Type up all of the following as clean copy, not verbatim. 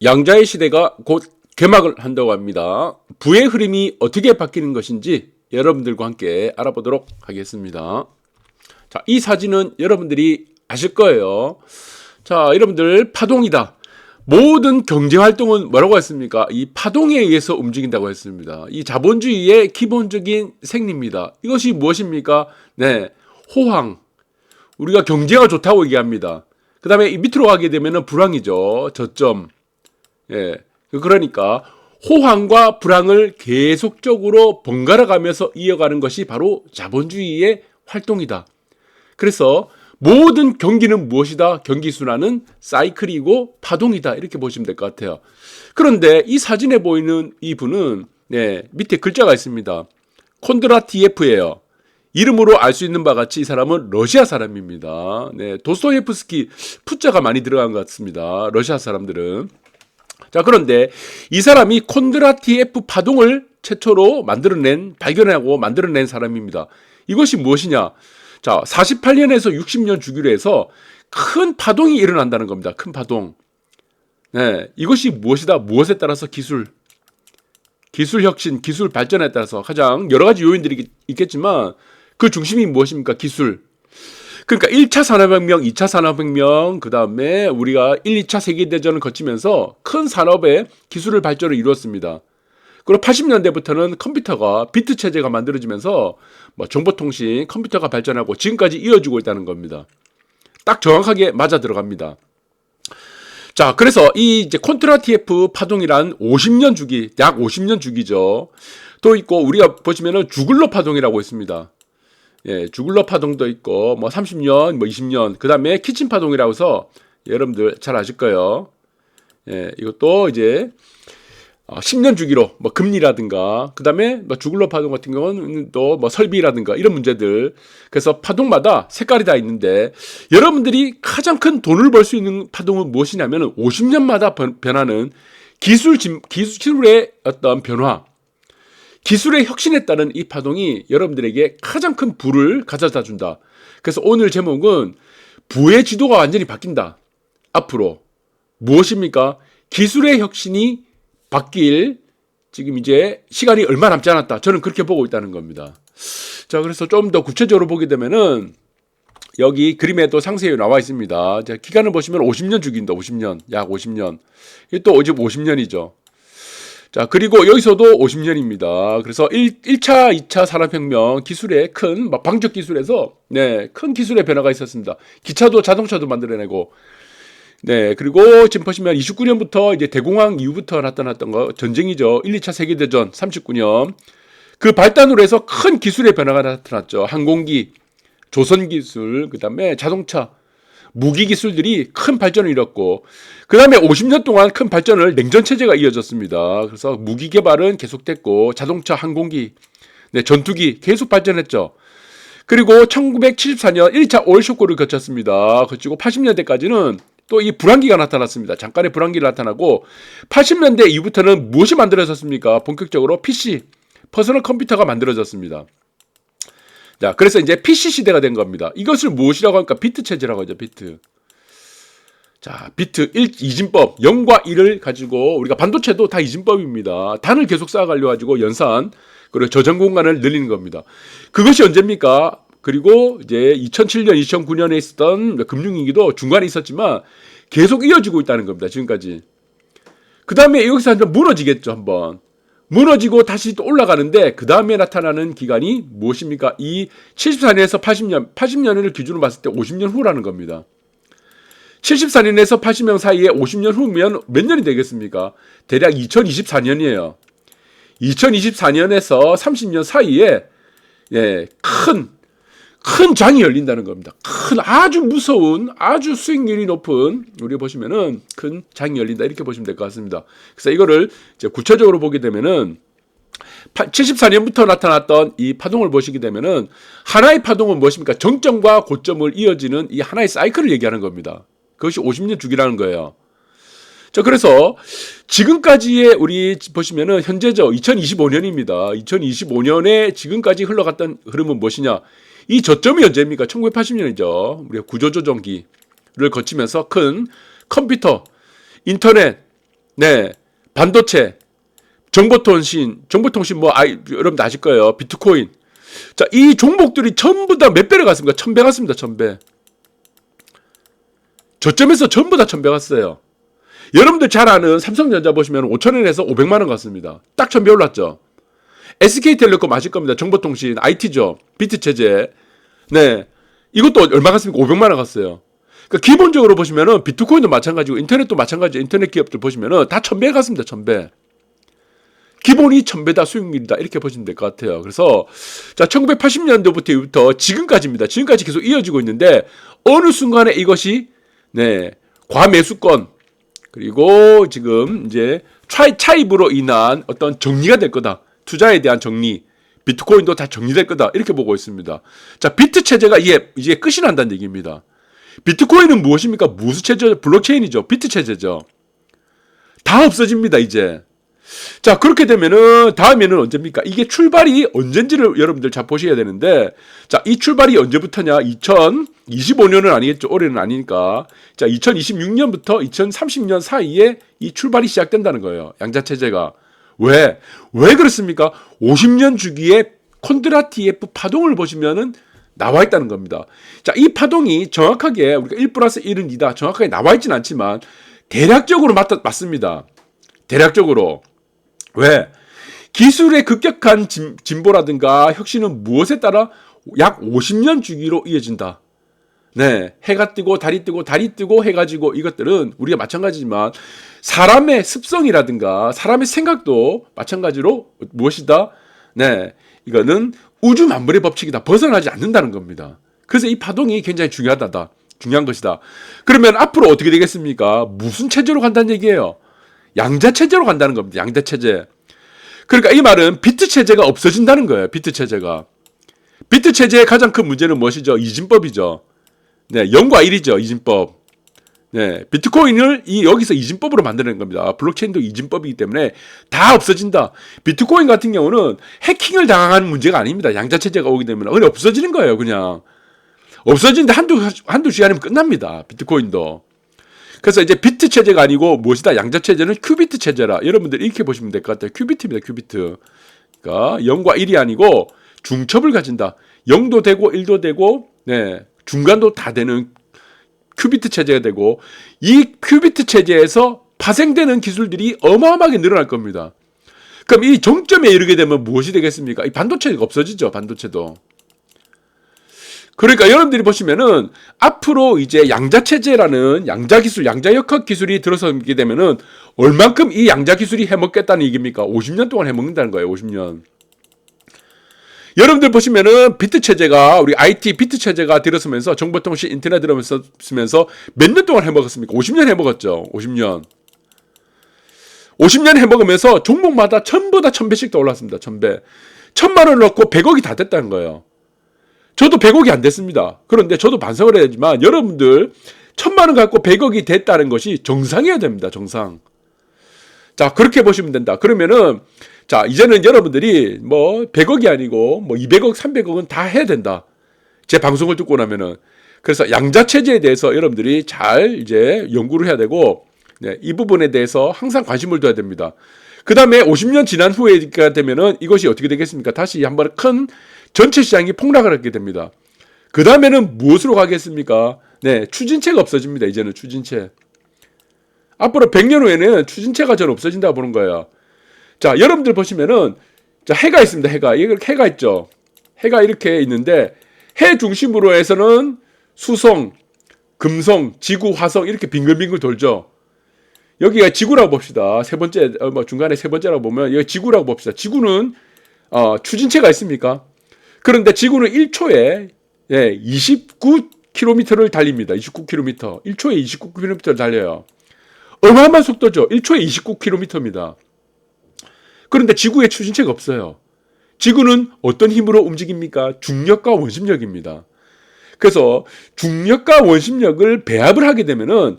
양자의 시대가 곧 개막을 한다고 합니다. 부의 흐름이 어떻게 바뀌는 것인지 여러분들과 함께 알아보도록 하겠습니다. 자, 이 사진은 여러분들이 아실 거예요. 자, 여러분들 파동이다. 모든 경제활동은 뭐라고 했습니까? 이 파동에 의해서 움직인다고 했습니다. 이 자본주의의 기본적인 생리입니다. 이것이 무엇입니까? 네, 호황. 우리가 경제가 좋다고 얘기합니다. 그 다음에 밑으로 가게 되면 불황이죠. 저점. 예. 그러니까 호황과 불황을 계속적으로 번갈아 가면서 이어가는 것이 바로 자본주의의 활동이다. 그래서 모든 경기는 무엇이다? 경기순환은 사이클이고 파동이다. 이렇게 보시면 될 것 같아요. 그런데 이 사진에 보이는 이분은 밑에 글자가 있습니다. 콘드라티예프예요. 이름으로 알 수 있는 바와 같이 이 사람은 러시아 사람입니다. 도스토예프스키 푸자가 많이 들어간 것 같습니다. 러시아 사람들은. 자, 그런데 이 사람이 콘드라티예프 파동을 최초로 발견하고 만들어낸 사람입니다. 이것이 무엇이냐? 자, 48년에서 60년 주기로 해서 큰 파동이 일어난다는 겁니다. 큰 파동. 이것이 무엇이다? 무엇에 따라서 기술 혁신, 기술 발전에 따라서 가장 여러 가지 요인들이 있겠지만 그 중심이 무엇입니까? 기술. 그러니까 1차 산업혁명, 2차 산업혁명, 그 다음에 우리가 1, 2차 세계대전을 거치면서 큰 산업의 기술을 발전을 이루었습니다. 그리고 80년대부터는 컴퓨터가 비트 체제가 만들어지면서 정보통신, 컴퓨터가 발전하고 지금까지 이어지고 있다는 겁니다. 딱 정확하게 맞아 들어갑니다. 자, 그래서 이 이제 콘트라티예프 파동이란 50년 주기, 약 50년 주기죠. 또 있고 우리가 보시면은 주글러 파동이라고 있습니다. 예, 주글러 파동도 있고 30년, 20년, 그다음에 키친 파동이라고 해서 여러분들 잘 아실 거예요. 예, 이것도 이제 10년 주기로 금리라든가 그다음에 주글러 파동 같은 경우는 또 설비라든가 이런 문제들. 그래서 파동마다 색깔이 다 있는데 여러분들이 가장 큰 돈을 벌 수 있는 파동은 무엇이냐면 50년마다 변하는 기술의 어떤 변화, 기술의 혁신에 따른 이 파동이 여러분들에게 가장 큰 부를 가져다 준다. 그래서 오늘 제목은 부의 지도가 완전히 바뀐다. 앞으로 무엇입니까? 기술의 혁신이 바뀔 지금 이제 시간이 얼마 남지 않았다. 저는 그렇게 보고 있다는 겁니다. 자, 그래서 좀 더 구체적으로 보게 되면은 여기 그림에도 상세히 나와 있습니다. 자, 기간을 보시면 50년 주기입니다. 50년, 약 50년. 이게 또 어제 50년이죠. 자, 그리고 여기서도 50년입니다. 그래서 1차, 2차 산업혁명 기술의 큰 방적 기술에서 큰 기술의 변화가 있었습니다. 기차도 자동차도 만들어내고 그리고 지금 보시면 29년부터 이제 대공황 이후부터 나타났던 거 전쟁이죠. 1, 2차 세계대전 39년. 그 발단으로 해서 큰 기술의 변화가 나타났죠. 항공기, 조선기술, 그 다음에 자동차, 무기 기술들이 큰 발전을 이뤘고, 그 다음에 50년 동안 큰 발전을 냉전체제가 이어졌습니다. 그래서 무기 개발은 계속됐고, 자동차, 항공기, 전투기 계속 발전했죠. 그리고 1974년 1차 오일쇼크를 거쳤습니다. 그리고 80년대까지는 또 이 불황기가 나타났습니다. 잠깐의 불황기가 나타나고 80년대 이후부터는 무엇이 만들어졌습니까? 본격적으로 PC, 퍼스널 컴퓨터가 만들어졌습니다. 자, 그래서 이제 PC 시대가 된 겁니다. 이것을 무엇이라고 하니까 비트 체제라고 하죠. 비트. 자, 비트 2진법 0과 1을 가지고 우리가 반도체도 다 2진법입니다. 단을 계속 쌓아가려 가지고 연산 그리고 저장 공간을 늘리는 겁니다. 그것이 언제입니까? 그리고 이제 2007년, 2009년에 있었던 금융위기도 중간에 있었지만 계속 이어지고 있다는 겁니다. 지금까지. 그 다음에 여기서 한번 무너지겠죠. 한번. 무너지고 다시 또 올라가는데 그 다음에 나타나는 기간이 무엇입니까? 이 74년에서 80년, 80년을 기준으로 봤을 때 50년 후라는 겁니다. 74년에서 80년 사이에 50년 후면 몇 년이 되겠습니까? 대략 2024년이에요. 2024년에서 30년 사이에 큰 장이 열린다는 겁니다. 큰 아주 무서운 아주 수익률이 높은 우리 보시면은 큰 장이 열린다 이렇게 보시면 될 것 같습니다. 그래서 이거를 이제 구체적으로 보게 되면은 74년부터 나타났던 이 파동을 보시게 되면은 하나의 파동은 무엇입니까? 정점과 고점을 이어지는 이 하나의 사이클을 얘기하는 겁니다. 그것이 50년 주기라는 거예요. 자, 그래서 지금까지의 우리 보시면은 현재죠. 2025년입니다. 2025년에 지금까지 흘러갔던 흐름은 무엇이냐? 이 저점이 언제입니까? 1980년이죠. 우리가 구조조정기를 거치면서 큰 컴퓨터, 인터넷, 네, 반도체, 정보통신 뭐 여러분들 아실 거예요. 비트코인. 자, 이 종목들이 전부 다 몇 배를 갔습니까? 1000배 갔습니다. 1000배. 저점에서 전부 다 1000배 갔어요. 여러분들 잘 아는 삼성전자 보시면 5,000원에서 500만 원 갔습니다. 딱 1000배 올랐죠. SK텔레콤 아실 겁니다. 정보통신, IT죠. 비트체제. 네. 이것도 얼마 갔습니까? 500만 원 갔어요. 그러니까 기본적으로 보시면은 비트코인도 마찬가지고 인터넷도 마찬가지고 인터넷 기업들 보시면은 다 1000배 갔습니다. 1000배. 기본이 1000배다 수익률이다 이렇게 보시면 될 것 같아요. 그래서 자 1980년도부터 지금까지입니다. 지금까지 계속 이어지고 있는데 어느 순간에 이것이 네 과매수권 그리고 지금 이제 차입으로 인한 어떤 정리가 될 거다. 투자에 대한 정리, 비트코인도 다 정리될 거다 이렇게 보고 있습니다. 자 비트 체제가 이제 끝이 난다는 얘기입니다. 비트코인은 무엇입니까? 무수 체제, 블록체인이죠. 비트 체제죠. 다 없어집니다 이제. 자 그렇게 되면은 다음에는 언제입니까? 이게 출발이 언젠지를 여러분들 잘 보셔야 되는데 자 이 출발이 언제부터냐? 2025년은 아니겠죠. 올해는 아니니까 자 2026년부터 2030년 사이에 이 출발이 시작된다는 거예요. 양자체제가. 왜 그렇습니까? 50년 주기의 콘드라티에프 파동을 보시면은 나와 있다는 겁니다. 자 이 파동이 정확하게 우리가 1 플러스 1은 2다 정확하게 나와 있지는 않지만 대략적으로 맞습니다. 대략적으로. 왜? 기술의 급격한 진보라든가 혁신은 무엇에 따라 약 50년 주기로 이어진다. 네. 해가 뜨고 달이 뜨고 달이 뜨고 해가지고 이것들은 우리가 마찬가지지만 사람의 습성이라든가 사람의 생각도 마찬가지로 무엇이다? 네. 이거는 우주 만물의 법칙이다. 벗어나지 않는다는 겁니다. 그래서 이 파동이 굉장히 중요한 것이다. 그러면 앞으로 어떻게 되겠습니까? 무슨 체제로 간다는 얘기예요? 양자체제로 간다는 겁니다. 양자체제. 그러니까 이 말은 비트 체제가 없어진다는 거예요. 비트 체제가. 비트 체제의 가장 큰 문제는 무엇이죠? 이진법이죠. 네, 0과 1이죠. 이진법. 네, 비트코인을 여기서 이진법으로 만드는 겁니다. 블록체인도 이진법이기 때문에 다 없어진다. 비트코인 같은 경우는 해킹을 당하는 문제가 아닙니다. 양자체제가 오게 되면 그냥 없어지는 거예요. 그냥. 없어지는데 한두 시간이면 끝납니다. 비트코인도. 그래서 이제 비트 체제가 아니고 무엇이다? 양자 체제는 큐비트 체제라. 여러분들 이렇게 보시면 될 것 같아요. 큐비트입니다. 큐비트. 그러니까 0과 1이 아니고 중첩을 가진다. 0도 되고 1도 되고 네, 중간도 다 되는 큐비트 체제가 되고 이 큐비트 체제에서 파생되는 기술들이 어마어마하게 늘어날 겁니다. 그럼 이 정점에 이르게 되면 무엇이 되겠습니까? 이 반도체가 없어지죠. 반도체도. 그러니까 여러분들이 보시면은 앞으로 이제 양자체제라는 양자기술, 양자역학 기술이 들어서게 되면은 얼만큼 이 양자기술이 해먹겠다는 얘기입니까? 50년 동안 해먹는다는 거예요. 50년. 여러분들 보시면은 비트체제가 우리 IT 비트체제가 들어서면서 정보통신 인터넷 들어서면서 몇 년 동안 해먹었습니까? 50년 해먹었죠. 50년. 50년 해먹으면서 종목마다 전부 다 1000배씩 더 올랐습니다. 1000배. 1000만 원을 넣고 100억이 다 됐다는 거예요. 저도 100억이 안 됐습니다. 그런데 저도 반성을 해야 되지만 여러분들 1000만 원 갖고 100억이 됐다는 것이 정상이어야 됩니다. 정상. 자 그렇게 보시면 된다. 그러면은 자 이제는 여러분들이 뭐 100억이 아니고 뭐 200억 300억은 다 해야 된다. 제 방송을 듣고 나면은 그래서 양자체제에 대해서 여러분들이 잘 이제 연구를 해야 되고 네, 이 부분에 대해서 항상 관심을 둬야 됩니다. 그 다음에 50년 지난 후에가 되면은 이것이 어떻게 되겠습니까? 다시 한번 큰 전체 시장이 폭락을 하게 됩니다. 그 다음에는 무엇으로 가겠습니까? 네, 추진체가 없어집니다. 이제는 추진체. 앞으로 100년 후에는 추진체가 전 없어진다고 보는 거예요. 자, 여러분들 보시면은 자, 해가 있습니다. 해가 있죠. 해가 이렇게 있는데 해 중심으로 해서는 수성, 금성, 지구, 화성 이렇게 빙글빙글 돌죠. 여기가 지구라고 봅시다. 세 번째, 중간에 세 번째라고 보면 여기 지구라고 봅시다. 지구는 추진체가 있습니까? 그런데 지구는 1초에 29km를 달립니다. 29km. 1초에 29km를 달려요. 어마어마한 속도죠. 1초에 29km입니다. 그런데 지구에 추진체가 없어요. 지구는 어떤 힘으로 움직입니까? 중력과 원심력입니다. 그래서 중력과 원심력을 배합을 하게 되면은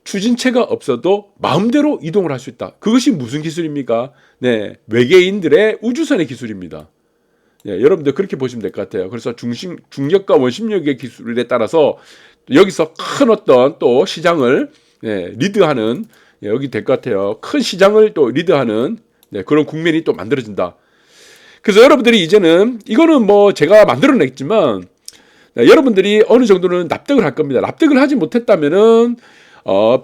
추진체가 없어도 마음대로 이동을 할 수 있다. 그것이 무슨 기술입니까? 네, 외계인들의 우주선의 기술입니다. 네, 여러분들 그렇게 보시면 될 것 같아요. 그래서 중력과 원심력의 기술에 따라서 여기서 큰 어떤 또 시장을 리드하는 여기 될 것 같아요. 큰 시장을 또 리드하는 그런 국면이 또 만들어진다. 그래서 여러분들이 이제는 이거는 뭐 제가 만들어냈지만 여러분들이 어느 정도는 납득을 할 겁니다. 납득을 하지 못했다면은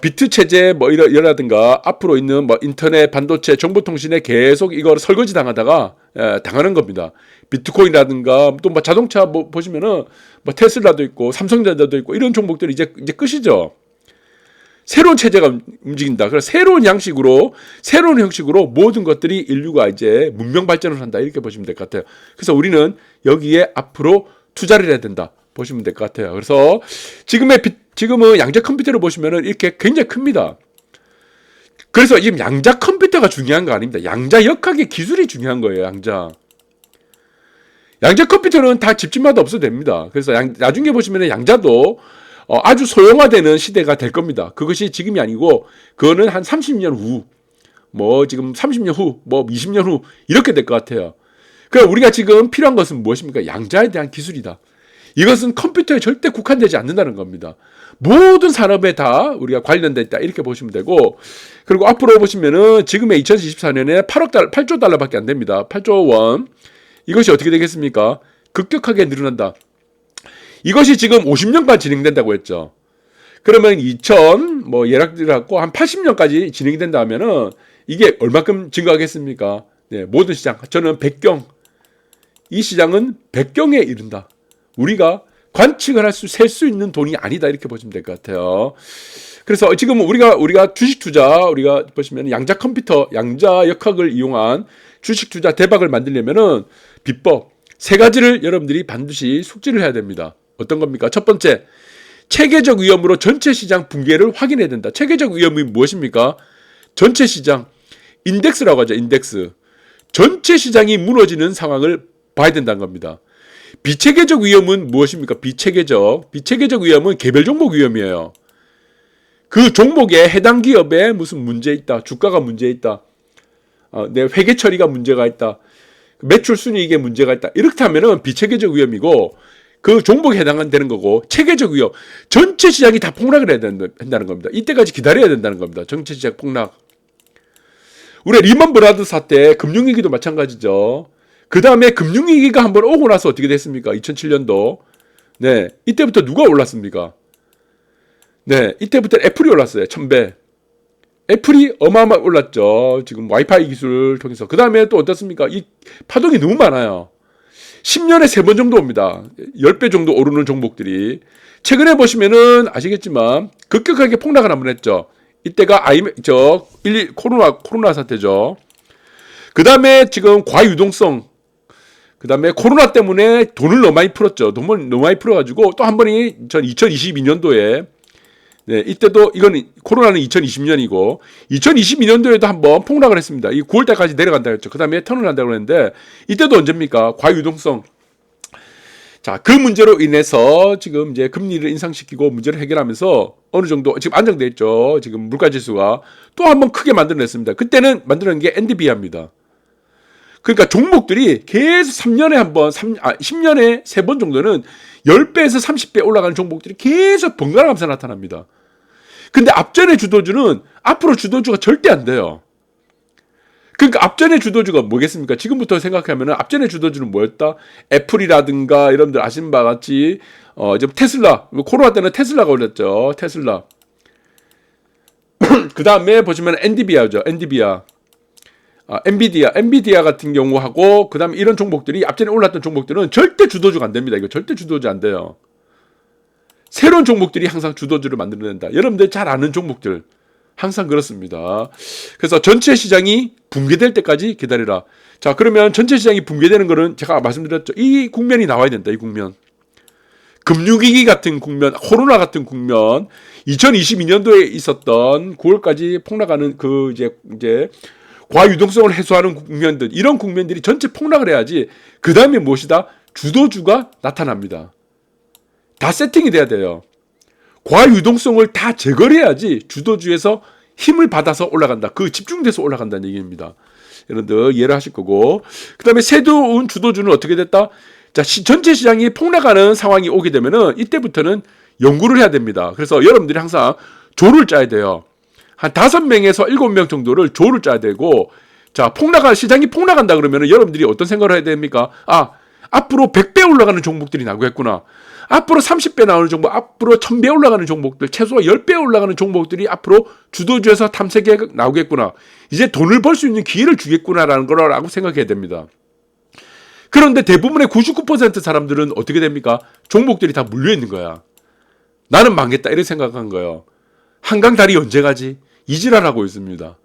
비트 체제 뭐 이라든가 앞으로 있는 뭐 인터넷, 반도체, 정보통신에 계속 이걸 설거지 당하다가 당하는 겁니다. 비트코인이라든가 또 뭐 자동차 뭐 보시면은 뭐 테슬라도 있고 삼성전자도 있고 이런 종목들이 이제 끝이죠. 새로운 체제가 움직인다. 그래서 새로운 양식으로, 새로운 형식으로 모든 것들이 인류가 이제 문명 발전을 한다. 이렇게 보시면 될 것 같아요. 그래서 우리는 여기에 앞으로 투자를 해야 된다. 보시면 될 것 같아요. 그래서 지금은 양자 컴퓨터를 보시면은 이렇게 굉장히 큽니다. 그래서 지금 양자 컴퓨터가 중요한 거 아닙니다. 양자 역학의 기술이 중요한 거예요. 양자 컴퓨터는 다 집집마다 없어도 됩니다. 그래서 나중에 보시면은 양자도 아주 소형화되는 시대가 될 겁니다. 그것이 지금이 아니고 그거는 한 30년 후, 뭐 지금 30년 후, 뭐 20년 후 이렇게 될 것 같아요. 그러니까 우리가 지금 필요한 것은 무엇입니까? 양자에 대한 기술이다. 이것은 컴퓨터에 절대 국한되지 않는다는 겁니다. 모든 산업에 다 우리가 관련돼 있다. 이렇게 보시면 되고, 그리고 앞으로 보시면은 지금의 2024년에 8조 달러밖에 안 됩니다. 8조 원. 이것이 어떻게 되겠습니까? 급격하게 늘어난다. 이것이 지금 50년간 진행된다고 했죠. 그러면 뭐 예를 들어서 한 80년까지 진행이 된다 하면은 이게 얼마큼 증가하겠습니까? 모든 시장. 저는 이 시장은 100경에 이른다. 우리가 관측을 셀 수 있는 돈이 아니다. 이렇게 보시면 될 것 같아요. 그래서 지금 우리가 주식 투자, 우리가 보시면 양자 컴퓨터, 양자 역학을 이용한 주식 투자 대박을 만들려면은 비법 3가지를 여러분들이 반드시 숙지를 해야 됩니다. 어떤 겁니까? 첫 번째, 체계적 위험으로 전체 시장 붕괴를 확인해야 된다. 체계적 위험이 무엇입니까? 전체 시장, 인덱스라고 하죠. 인덱스. 전체 시장이 무너지는 상황을 봐야 된다는 겁니다. 비체계적 위험은 무엇입니까? 비체계적 위험은 개별 종목 위험이에요. 그 종목에 해당 기업에 무슨 문제 있다. 주가가 문제 있다. 내 회계 처리가 문제가 있다. 매출 순이익에 문제가 있다. 이렇게 하면은 비체계적 위험이고 그 종목에 해당되는 거고, 체계적 위험. 전체 시장이 다 폭락을 해야 된다는 겁니다. 이때까지 기다려야 된다는 겁니다. 전체 시장 폭락. 우리 리먼 브라더스 사태 금융위기도 마찬가지죠. 그 다음에 금융위기가 한번 오고 나서 어떻게 됐습니까? 2007년도. 이때부터 누가 올랐습니까? 이때부터 애플이 올랐어요. 1000배. 애플이 어마어마하게 올랐죠. 지금 와이파이 기술을 통해서. 그 다음에 또 어떻습니까? 이 파동이 너무 많아요. 10년에 3번 정도 옵니다. 10배 정도 오르는 종목들이. 최근에 보시면은 아시겠지만 급격하게 폭락을 한번 했죠. 이때가 코로나 사태죠. 그 다음에 지금 과유동성. 그 다음에 코로나 때문에 돈을 너무 많이 풀었죠. 돈을 너무 많이 풀어가지고 또 한 번이 2022년도에 이때도 이건 코로나는 2020년이고 2022년도에도 한번 폭락을 했습니다. 이 9월달까지 내려간다 했죠. 그 다음에 턴을 한다고 했는데 이때도 언제입니까? 과유동성. 자, 그 문제로 인해서 지금 이제 금리를 인상시키고 문제를 해결하면서 어느 정도 지금 안정돼 있죠. 지금 물가지수가 또 한번 크게 만들어냈습니다. 그때는 만들어낸 게 엔비디아입니다. 그러니까 종목들이 계속 10년에 3번 정도는 10배에서 30배 올라가는 종목들이 계속 번갈아가면서 나타납니다. 근데 앞전의 주도주는 앞으로 주도주가 절대 안 돼요. 그러니까 앞전의 주도주가 뭐겠습니까? 지금부터 생각하면 앞전의 주도주는 뭐였다? 애플이라든가 이런들 아시는 바와 같이 이제 테슬라, 코로나 때는 테슬라가 올렸죠. 테슬라. 그 다음에 보시면 엔비디아죠. 엔비디아 같은 경우하고 그 다음에 이런 종목들이 앞전에 올랐던 종목들은 절대 주도주가 안 됩니다. 이거 절대 주도주 안 돼요. 새로운 종목들이 항상 주도주를 만들어낸다. 여러분들 잘 아는 종목들 항상 그렇습니다. 그래서 전체 시장이 붕괴될 때까지 기다리라. 자, 그러면 전체 시장이 붕괴되는 거는 제가 말씀드렸죠. 이 국면이 나와야 된다. 이 국면. 금융위기 같은 국면, 코로나 같은 국면, 2022년도에 있었던 9월까지 폭락하는 그 이제 과유동성을 해소하는 국면들, 이런 국면들이 전체 폭락을 해야지. 그 다음에 무엇이다? 주도주가 나타납니다. 다 세팅이 돼야 돼요. 과유동성을 다 제거를 해야지 주도주에서 힘을 받아서 올라간다. 그 집중돼서 올라간다는 얘기입니다. 여러분들 이해를 하실 거고. 그 다음에 새로운 주도주는 어떻게 됐다? 자, 전체 시장이 폭락하는 상황이 오게 되면은 이때부터는 연구를 해야 됩니다. 그래서 여러분들이 항상 조를 짜야 돼요. 한 5명에서 7명 정도를 조를 짜야 되고, 자, 시장이 폭락한다 그러면 여러분들이 어떤 생각을 해야 됩니까? 아, 앞으로 100배 올라가는 종목들이 나오겠구나. 앞으로 30배 나오는 종목, 앞으로 1000배 올라가는 종목들, 최소 10배 올라가는 종목들이 앞으로 주도주에서 탐색에 나오겠구나. 이제 돈을 벌 수 있는 기회를 주겠구나라는 거라고 생각해야 됩니다. 그런데 대부분의 99% 사람들은 어떻게 됩니까? 종목들이 다 물려있는 거야. 나는 망했다 이렇게 생각한 거예요. 한강 다리 언제 가지? 이지랄하고 있습니다.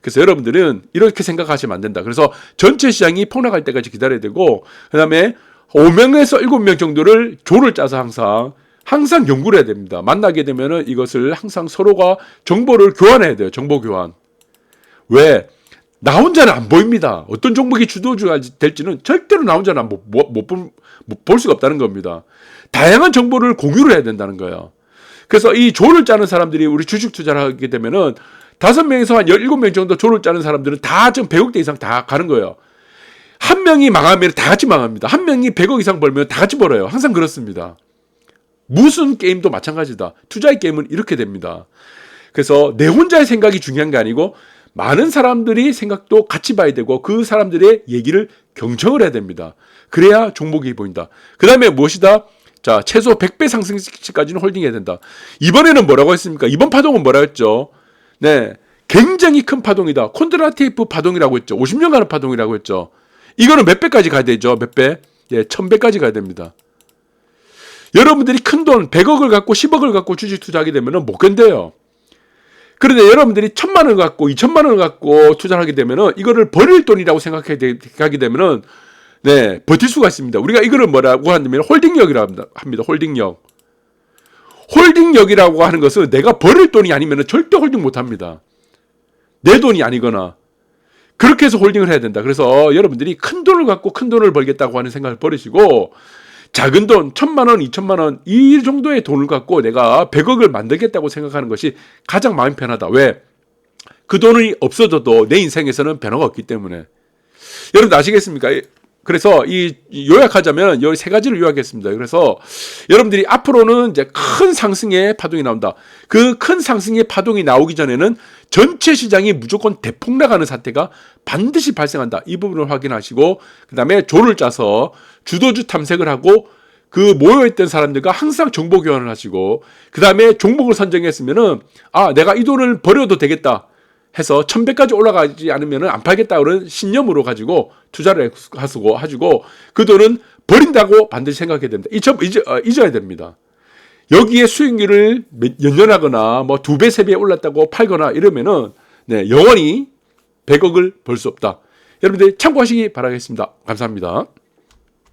그래서 여러분들은 이렇게 생각하시면 안 된다. 그래서 전체 시장이 폭락할 때까지 기다려야 되고, 그 다음에 5명에서 7명 정도를 조를 짜서 항상 연구를 해야 됩니다. 만나게 되면은 이것을 항상 서로가 정보를 교환해야 돼요. 정보 교환. 왜? 나 혼자는 안 보입니다. 어떤 종목이 주도주가 될지는 절대로 나 혼자는 못 볼 수가 없다는 겁니다. 다양한 정보를 공유를 해야 된다는 거예요. 그래서 이 조를 짜는 사람들이 우리 주식 투자를 하게 되면은 5명에서 한 17명 정도 조를 짜는 사람들은 다 지금 100억대 이상 다 가는 거예요. 한 명이 망하면 다 같이 망합니다. 한 명이 100억 이상 벌면 다 같이 벌어요. 항상 그렇습니다. 무슨 게임도 마찬가지다. 투자의 게임은 이렇게 됩니다. 그래서 내 혼자의 생각이 중요한 게 아니고 많은 사람들이 생각도 같이 봐야 되고 그 사람들의 얘기를 경청을 해야 됩니다. 그래야 종목이 보인다. 그 다음에 무엇이다? 자, 최소 100배 상승시까지는 홀딩해야 된다. 이번에는 뭐라고 했습니까? 이번 파동은 뭐라고 했죠? 네, 굉장히 큰 파동이다. 콘드라티프 파동이라고 했죠. 50년 가는 파동이라고 했죠. 이거는 몇 배까지 가야 되죠? 몇 배? 예, 1000배까지 가야 됩니다. 여러분들이 큰 돈 100억을 갖고 10억을 갖고 주식 투자하게 되면 못 견뎌요. 그런데 여러분들이 1000만 원을 갖고 2000만 원을 갖고 투자를 하게 되면 이거를 버릴 돈이라고 생각하게 되면 네, 버틸 수가 있습니다. 우리가 이거를 뭐라고 하냐면 홀딩력이라고 합니다. 홀딩력. 홀딩력이라고 하는 것은 내가 버릴 돈이 아니면 절대 홀딩 못 합니다. 내 돈이 아니거나. 그렇게 해서 홀딩을 해야 된다. 그래서 여러분들이 큰 돈을 갖고 큰 돈을 벌겠다고 하는 생각을 버리시고 작은 돈, 1000만 원, 2000만 원 이 정도의 돈을 갖고 내가 100억을 만들겠다고 생각하는 것이 가장 마음이 편하다. 왜? 그 돈이 없어져도 내 인생에서는 변화가 없기 때문에. 여러분 아시겠습니까? 그래서 이 요약하자면 이 세 가지를 요약했습니다. 그래서 여러분들이 앞으로는 이제 큰 상승의 파동이 나온다. 그 큰 상승의 파동이 나오기 전에는 전체 시장이 무조건 대폭락하는 사태가 반드시 발생한다. 이 부분을 확인하시고 그 다음에 조를 짜서 주도주 탐색을 하고 그 모여있던 사람들과 항상 정보 교환을 하시고 그 다음에 종목을 선정했으면은 아 내가 이 돈을 버려도 되겠다 해서 1000배까지 올라가지 않으면 안 팔겠다 그런 신념으로 가지고 투자를 하시고 그 돈은 버린다고 반드시 생각해야 됩니다. 잊어야 됩니다. 여기에 수익률을 연연하거나 뭐 2배, 3배 올랐다고 팔거나 이러면은 네, 영원히 100억을 벌 수 없다. 여러분들 참고하시기 바라겠습니다. 감사합니다.